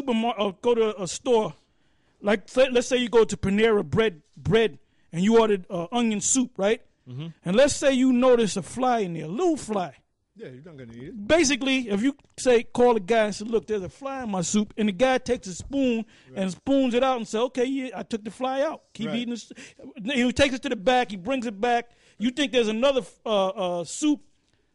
supermarket or go to a store, like let's say you go to Panera Bread, and you ordered onion soup, right? Mm-hmm. And let's say you notice a fly in there, a little fly. Yeah, you're not gonna eat it. Basically, if you call the guy and say, "Look, there's a fly in my soup," and the guy takes a spoon and spoons it out and say, "Okay, yeah, I took the fly out. Keep eating this." He takes it to the back. He brings it back. You think there's another soup,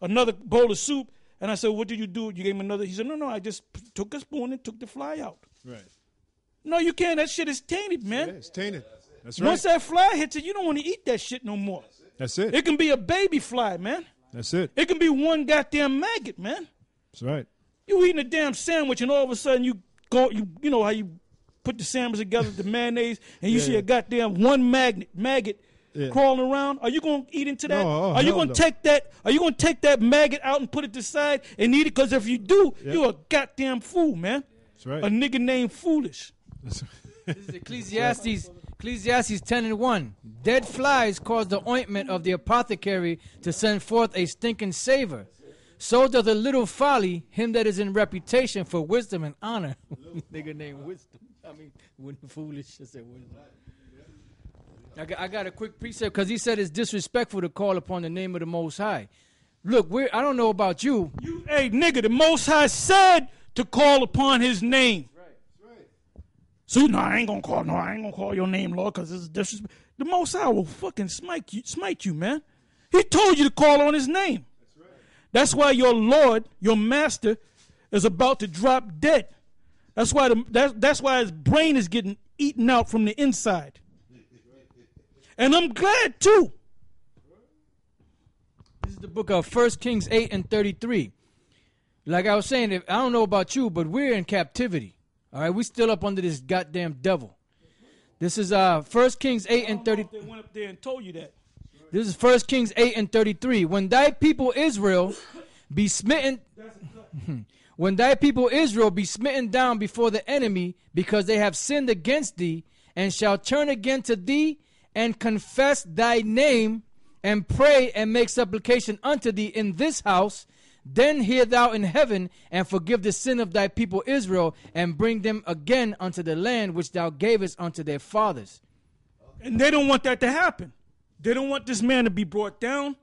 another bowl of soup, and I said, "What did you do? You gave him another?" He said, "No, I just took a spoon and took the fly out." Right. No, you can't. That shit is tainted, man. Yeah, it's tainted. That's right. Once that fly hits it, you don't want to eat that shit no more. That's it. It can be a baby fly, man. That's it. It can be one goddamn maggot, man. That's right. You eating a damn sandwich and all of a sudden you know how you put the sandwich together, the mayonnaise, and you see a goddamn one maggot crawling around. Are you gonna eat into that? No, are you gonna take that? Are you gonna take that maggot out and put it to the side and eat it? Because if you do, you're a goddamn fool, man. That's right. A nigga named Foolish. This is Ecclesiastes 10:1. Dead flies cause the ointment of the apothecary to send forth a stinking savor. So does a little folly him that is in reputation for wisdom and honor. Nigga named Wisdom. I mean, foolish. I said wisdom. I got a quick precept because he said it's disrespectful to call upon the name of the Most High. Look, I don't know about you. Hey, nigga, the Most High said to call upon his name. So no, I ain't gonna call your name, Lord, because it's disrespect. The Most High will fucking smite you, man. He told you to call on his name. That's right. That's why your Lord, your master, is about to drop dead. That's why his brain is getting eaten out from the inside. And I'm glad too. This is the book of 1 Kings 8:33. Like I was saying, I don't know about you, but we're in captivity. All right, we still up under this goddamn devil. This is 1 Kings 8:33. They went up there and told you that. This is 1 Kings 8:33. When thy people Israel be smitten, when thy people Israel be smitten down before the enemy, because they have sinned against thee, and shall turn again to thee, and confess thy name, and pray and make supplication unto thee in this house, then hear thou in heaven, and forgive the sin of thy people Israel, and bring them again unto the land which thou gavest unto their fathers. And they don't want that to happen. They don't want this man to be brought down.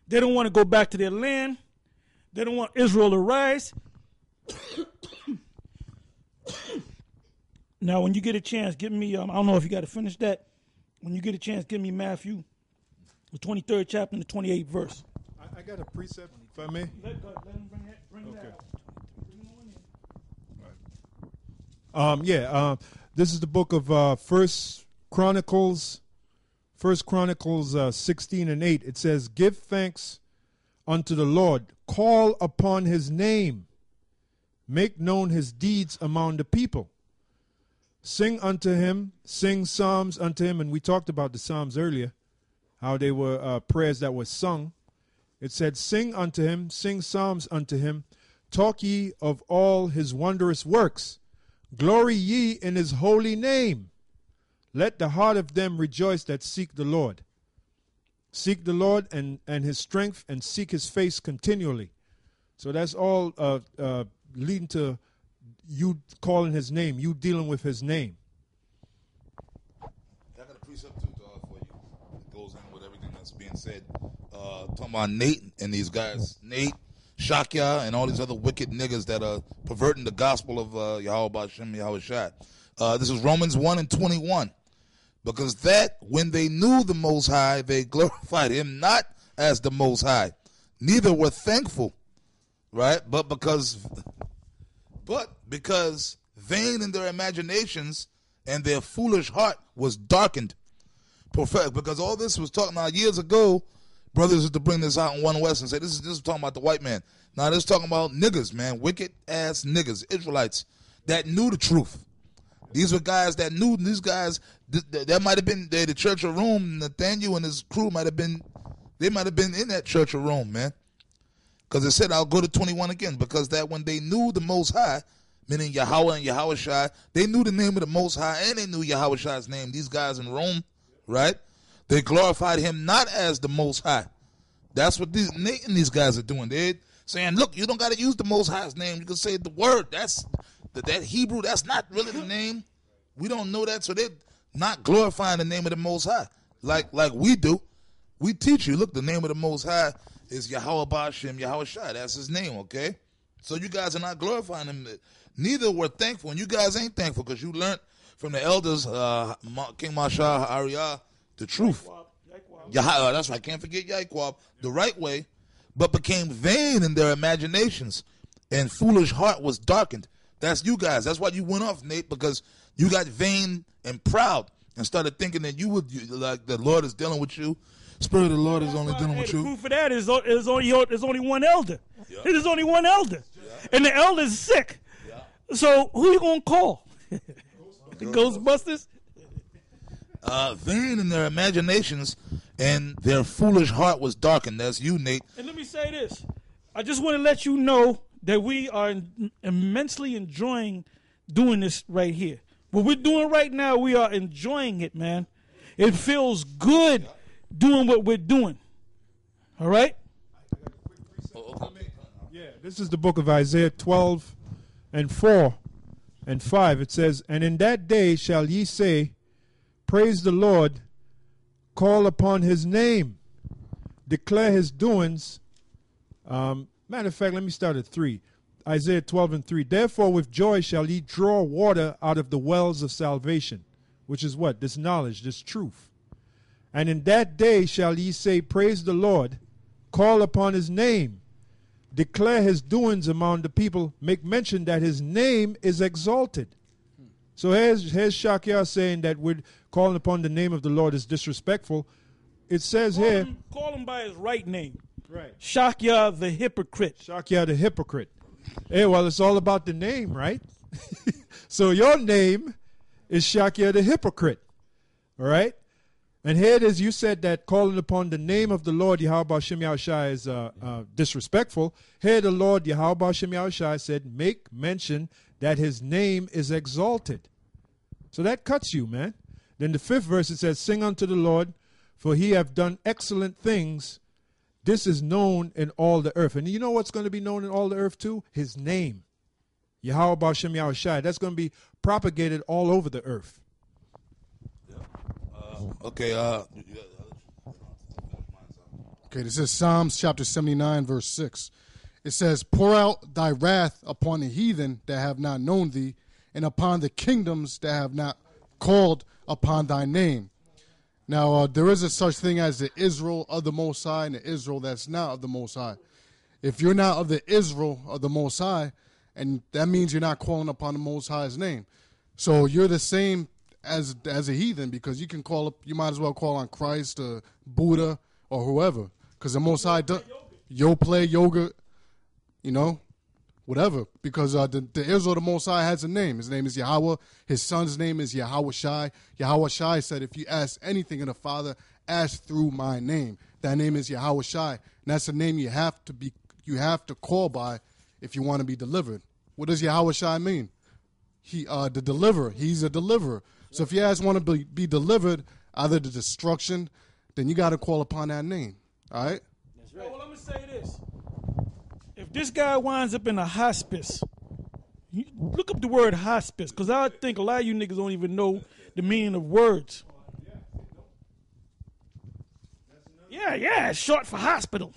They don't want to go back to their land. They don't want Israel to rise. Now, when you get a chance, give me, I don't know if you got to finish that. When you get a chance, give me Matthew, the 23rd chapter and the 28th verse. I got a precept, if I may. Let him bring that out. This is the book of First Chronicles 16:8. It says, "Give thanks unto the Lord, call upon his name, make known his deeds among the people. Sing unto him, sing psalms unto him." And we talked about the psalms earlier, how they were prayers that were sung. It said, "Sing unto him, sing psalms unto him, talk ye of all his wondrous works, glory ye in his holy name. Let the heart of them rejoice that seek the Lord." Seek the Lord and his strength, and seek his face continually. So that's all leading to you calling his name, you dealing with his name. I got a precept too for you. It goes in with everything that's being said. Talking about Nate and these guys, Nate, Shakya, and all these other wicked niggas that are perverting the gospel of Yahweh B'Shem Yahweh Shai. This is Romans 1:21. "Because that when they knew the Most High, they glorified him not as the Most High, neither were thankful," right? But because vain in their imaginations and their foolish heart was darkened. Because all this was talking about years ago, brothers used to bring this out in One West and say, this is talking about the white man. Now this is talking about niggas, man, wicked ass niggas, Israelites that knew the truth. These were guys that knew. These guys, that might have been the Church of Rome. Nathaniel and his crew might have been in that Church of Rome, man. Because it said, I'll go to 21 again, because that when they knew the Most High, meaning Yahweh and Yahweh Shai, they knew the name of the Most High and they knew Yahweh Shai's name. These guys in Rome, right? They glorified him not as the Most High. That's what these guys are doing. They're saying, look, you don't got to use the Most High's name. You can say the word. That's that Hebrew, that's not really the name. We don't know that, so they're not glorifying the name of the Most High like we do. We teach you, look, the name of the Most High is Yahweh Ba'Shem, Yahweh Shai. That's his name, okay? So you guys are not glorifying him. Neither were thankful, and you guys ain't thankful because you learned from the elders, King Mashah, Ariyah, the truth. That's right, can't forget Yaquab, the right way, but became vain in their imaginations, and foolish heart was darkened. That's you guys. That's why you went off, Nate, because you got vain and proud and started thinking that like the Lord is dealing with you. Spirit of the Lord is only dealing with you. The proof of that is only one elder. Yeah. There's only one elder. Yeah. And the elder is sick. Yeah. So who you going to call? The Ghostbusters? Vain in their imaginations, and their foolish heart was darkened. That's you, Nate. And let me say this. I just want to let you know that we are immensely enjoying doing this right here. What we're doing right now, we are enjoying it, man. It feels good doing what we're doing. All right? Yeah, this is the book of Isaiah 12 and 4 and 5. It says, "And in that day shall ye say, Praise the Lord, call upon his name, declare his doings." Matter of fact, let me start at 3. Isaiah 12 and 3. "Therefore with joy shall ye draw water out of the wells of salvation." Which is what? This knowledge, this truth. "And in that day shall ye say, Praise the Lord, call upon his name, declare his doings among the people, make mention that his name is exalted." So here's Shakya saying that we're calling upon the name of the Lord is disrespectful. It says call him by his right name. Right. Shakya the hypocrite. Shakya the hypocrite. Hey, well, it's all about the name, right? So your name is Shakya the hypocrite. All right? And here it is, you said that calling upon the name of the Lord, Yahweh Ba'Shem Yahushai, is disrespectful. Here the Lord, Yahweh Ba'Shem Yahushai, said, make mention that his name is exalted. So that cuts you, man. Then the 5th verse, it says, "Sing unto the Lord, for he hath done excellent things. This is known in all the earth." And you know what's going to be known in all the earth too? His name. Yahweh Ba'Shem Yahushai. That's going to be propagated all over the earth. Okay, this is Psalms chapter 79, verse 6. It says, "Pour out thy wrath upon the heathen that have not known thee, and upon the kingdoms that have not called upon thy name." Now, there is a such thing as the Israel of the Most High and the Israel that's not of the Most High. If you're not of the Israel of the Most High, and that means you're not calling upon the Most High's name. So you're the same as a heathen, because you might as well call on Christ or Buddha or whoever, because the Most High does play yoga, whatever, because the Israel of the Most High has a name. His name is Yahweh. His son's name is Yahweh Shai. Yahweh Shai said, "If you ask anything of the Father, ask through my name." That name is Yahweh Shai, and that's the name you have to call by if you want to be delivered. What does Yahweh Shai mean? The deliverer. He's a deliverer. So if you guys want to be delivered out of the destruction, then you got to call upon that name. All right? That's right. Well, let me say this. If this guy winds up in a hospice, look up the word hospice, because I think a lot of you niggas don't even know the meaning of words. Yeah, it's short for hospital.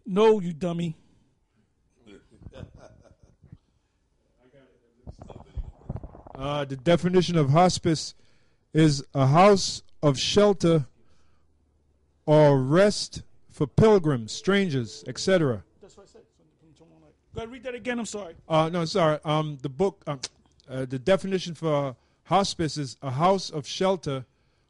No, you dummy. The definition of hospice is a house of shelter or rest for pilgrims, strangers, etc. That's what I said. Go ahead, read that again. I'm sorry. No, sorry. The book, the definition for hospice is a house of shelter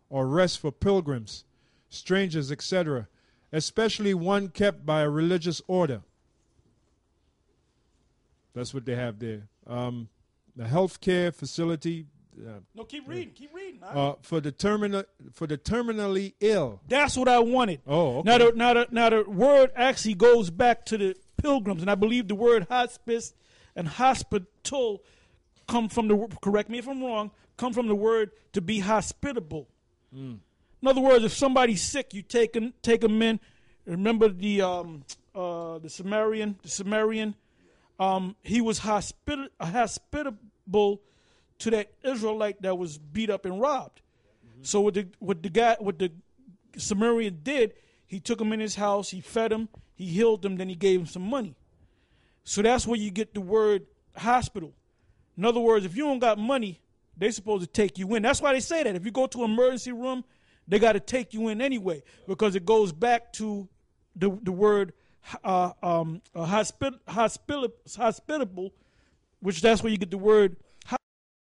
or rest for pilgrims, strangers, etc., especially one kept by a religious order. That's what they have there. The healthcare facility. No, keep reading. Keep reading. For the terminally ill. That's what I wanted. Oh, okay. Now the word actually goes back to the pilgrims, and I believe the word hospice and hospital come from the. Correct me if I'm wrong. Come from the word to be hospitable. In other words, if somebody's sick, you take them in. Remember the Samaritan he was hospitable to that Israelite that was beat up and robbed. So what the Samaritan did, he took him in his house, he fed him, he healed him, then he gave him some money. So that's where you get the word hospital. In other words, if you don't got money, they're supposed to take you in. That's why they say that. If you go to an emergency room, they got to take you in anyway, because it goes back to the word hospitable, which that's where you get the word